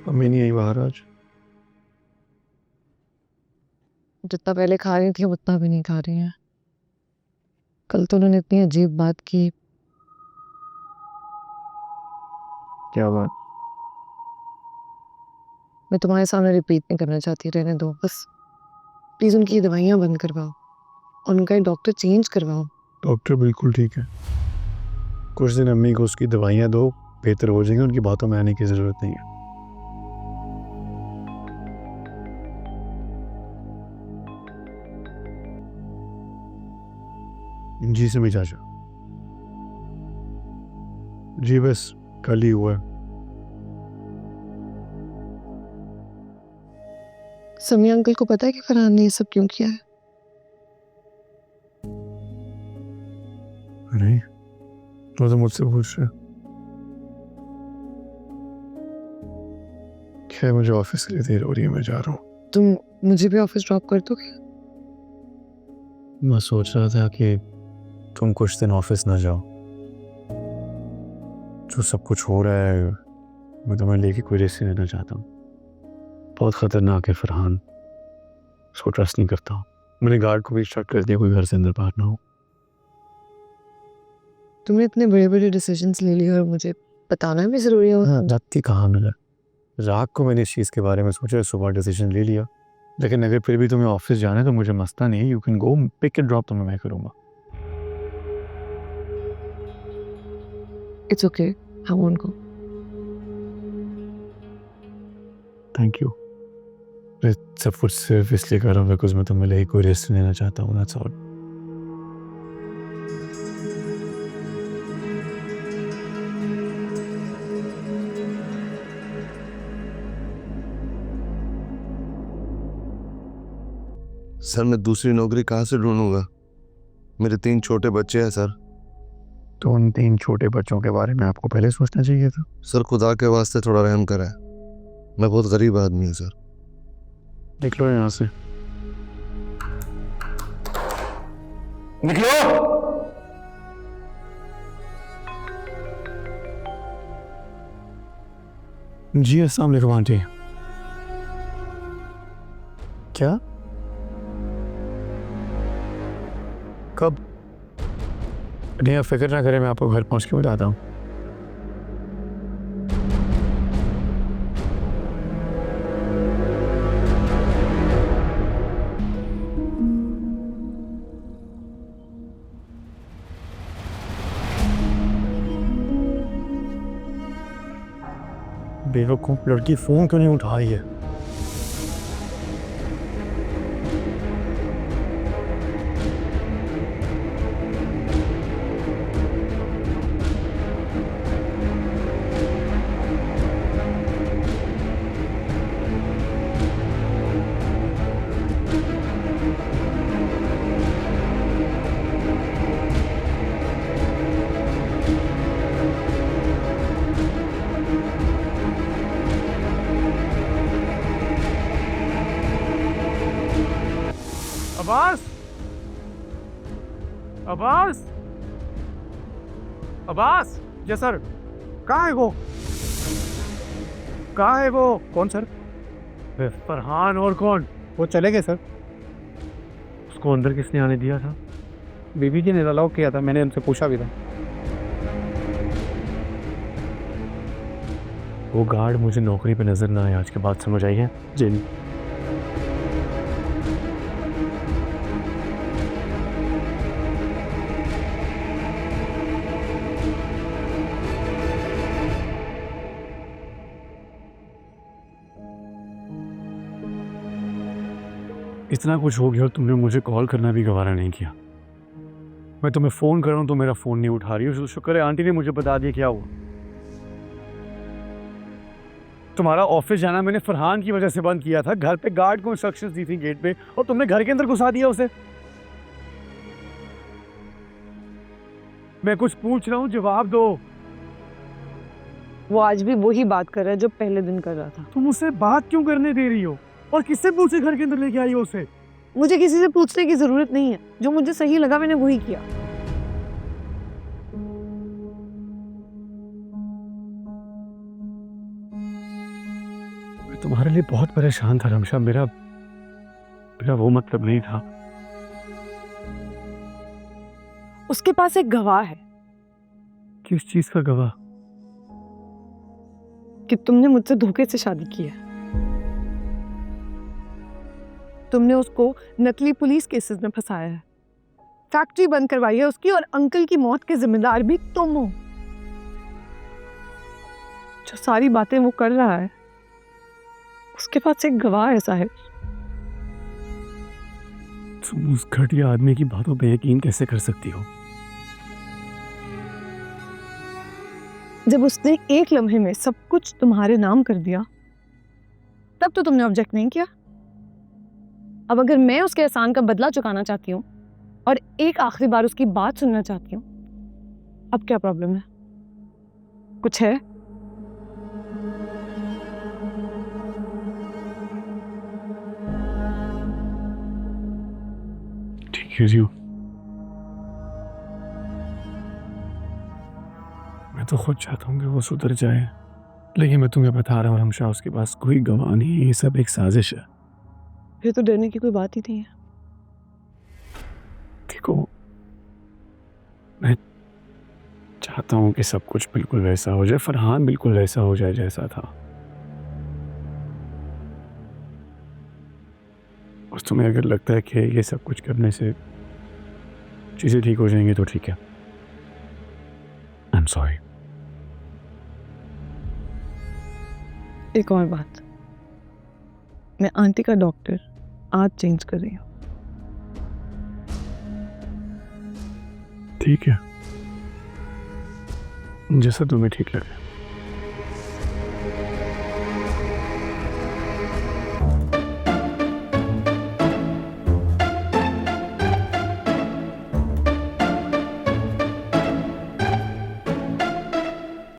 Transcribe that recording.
Mummy नहीं आई बाहर आज। जितना पहले खा रही थी उतना भी नहीं खा रही है। कल तो उन्होंने इतनी अजीब बात की। क्या बात? मैं तुम्हारे सामने रिपीट नहीं करना चाहती, रहने दो बस। प्लीज उनकी दवाइयाँ बंद करवाओ और उनका एक डॉक्टर चेंज करवाओ। डॉक्टर बिल्कुल ठीक है। कुछ दिन अम्मी को उसकी दवाइयाँ दो, बेहतर हो जाएंगे। उनकी बातों में आने की जरूरत नहीं है। जी समी चाचा। जी बस कल ही हुआ है। समी अंकल को पता है कि फरहान ने ये सब क्यों किया है? नहीं, तो मुझसे पूछ रहे। खैर मुझे ऑफिस के लिए देर हो रही है, मैं जा रहा हूँ। तुम मुझे भी ऑफिस ड्रॉप कर दोगे? मैं सोच रहा था कि तुम कुछ दिन ऑफिस ना जाओ। जो सब कुछ हो रहा है मैं तुम्हें लेके कोई रिस्क लेना चाहता हूँ। बहुत खतरनाक है फरहान, उसको ट्रस्ट नहीं करता हूँ। मैंने गार्ड को भी इंस्ट्रक्ट कर दिया कोई घर से अंदर बाहर ना हो। तुमने इतने बड़े बड़े डिसीजंस ले लिए और मुझे बताना भी जरूरी हो। हाँ, रात कहाँ मिला। रात को मैंने इस चीज़ के बारे में सोचा, सुबह डिसीजन ले लिया। लेकिन अगर फिर भी तुम्हें ऑफिस जाना है तो मुझे मसला नहीं है। You can go, pick and drop तुम्हें मैं करूँगा। It's okay, I won't go. Thank you. मैं सब कुछ सिर्फ इसलिए कर रहा हूँ बिकॉज मैं तुम्हें लेके कोई रिस्क लेना चाहता हूँ, दैट्स ऑल। सर मैं दूसरी नौकरी कहाँ से ढूंढूंगा? मेरे 3 छोटे बच्चे हैं सर। तो उन 3 छोटे बच्चों के बारे में आपको पहले सोचना चाहिए था। सर खुदा के वास्ते थोड़ा रहम करें, मैं बहुत गरीब आदमी हूँ सर। निकलो यहाँ से, निकलो। जी अस्सलाम वालेकुम आंटी। क्या? कब? नहीं आप फिक्र ना करें, मैं आपको घर पहुंच के बताता हूँ। बेवकूफ लड़की फोन क्यों नहीं उठा रही है? अब्बास, अब्बास, अब्बास। जी सर। कहाँ है वो? कहाँ है वो? कौन सर? फरहान और कौन? वो चले गए सर। उसको अंदर किसने आने दिया था? बीबी जी ने अलाउ किया था, मैंने उनसे पूछा भी था। वो गार्ड मुझे नौकरी पे नजर ना आए आज के बाद, समझ आई है? जी नहीं। इतना कुछ हो गया और तुमने मुझे कॉल करना भी गवारा नहीं किया। मैं तुम्हें फोन कर रहा हूँ तो मेरा फोन नहीं उठा रही हो। शुक्र है आंटी ने मुझे बता दिया क्या हुआ। तुम्हारा ऑफिस जाना मैंने फरहान की वजह से बंद किया था। घर पे गार्ड को इंस्ट्रक्शंस दी थी गेट पे, और तुमने घर के अंदर घुसा दिया उसे। मैं कुछ पूछ रहा हूँ, जवाब दो। वो आज भी वही बात कर रहा है जो पहले दिन कर रहा था। तुम उससे बात क्यों करने दे रही हो? और किससे पूछे घर के अंदर लेके आई हो उसे? मुझे किसी से पूछने की जरूरत नहीं है, जो मुझे सही लगा मैंने वही किया। तुम्हारे लिए बहुत परेशान था रमशा। मेरा मेरा वो मतलब नहीं था। उसके पास एक गवाह है किस चीज का गवाह? कि तुमने मुझसे धोखे से शादी की है। तुमने उसको नकली पुलिस केसेस में फंसाया है, फैक्ट्री बंद करवाई है उसकी, और अंकल की मौत के जिम्मेदार भी तुम हो। जो सारी बातें वो कर रहा है उसके पास एक गवाह है साहिब। तुम उस घटिया आदमी की बातों पे यकीन कैसे कर सकती हो? जब उसने एक लम्हे में सब कुछ तुम्हारे नाम कर दिया तब तो तुमने ऑब्जेक्ट नहीं किया। अब अगर मैं उसके एहसान का बदला चुकाना चाहती हूँ और एक आखिरी बार उसकी बात सुनना चाहती हूँ, अब क्या प्रॉब्लम है? कुछ है? ठीक है जी, मैं तो खुद चाहता हूँ कि वो सुधर जाए, लेकिन मैं तुम्हें बता रहा हूँ रमशा, उसके पास कोई गवाह नहीं है। ये सब एक साजिश है। फिर तो डरने की कोई बात ही नहीं है। देखो, मैं चाहता हूँ कि सब कुछ बिल्कुल वैसा हो जाए, फरहान बिल्कुल वैसा हो जाए जैसा था। और तुम्हें अगर लगता है कि ये सब कुछ करने से चीज़ें ठीक हो जाएंगी तो ठीक है। I am sorry. एक और बात, मैं आंटी का डॉक्टर आज चेंज कर रही हूँ। ठीक है, जैसा तुम्हें ठीक लगे।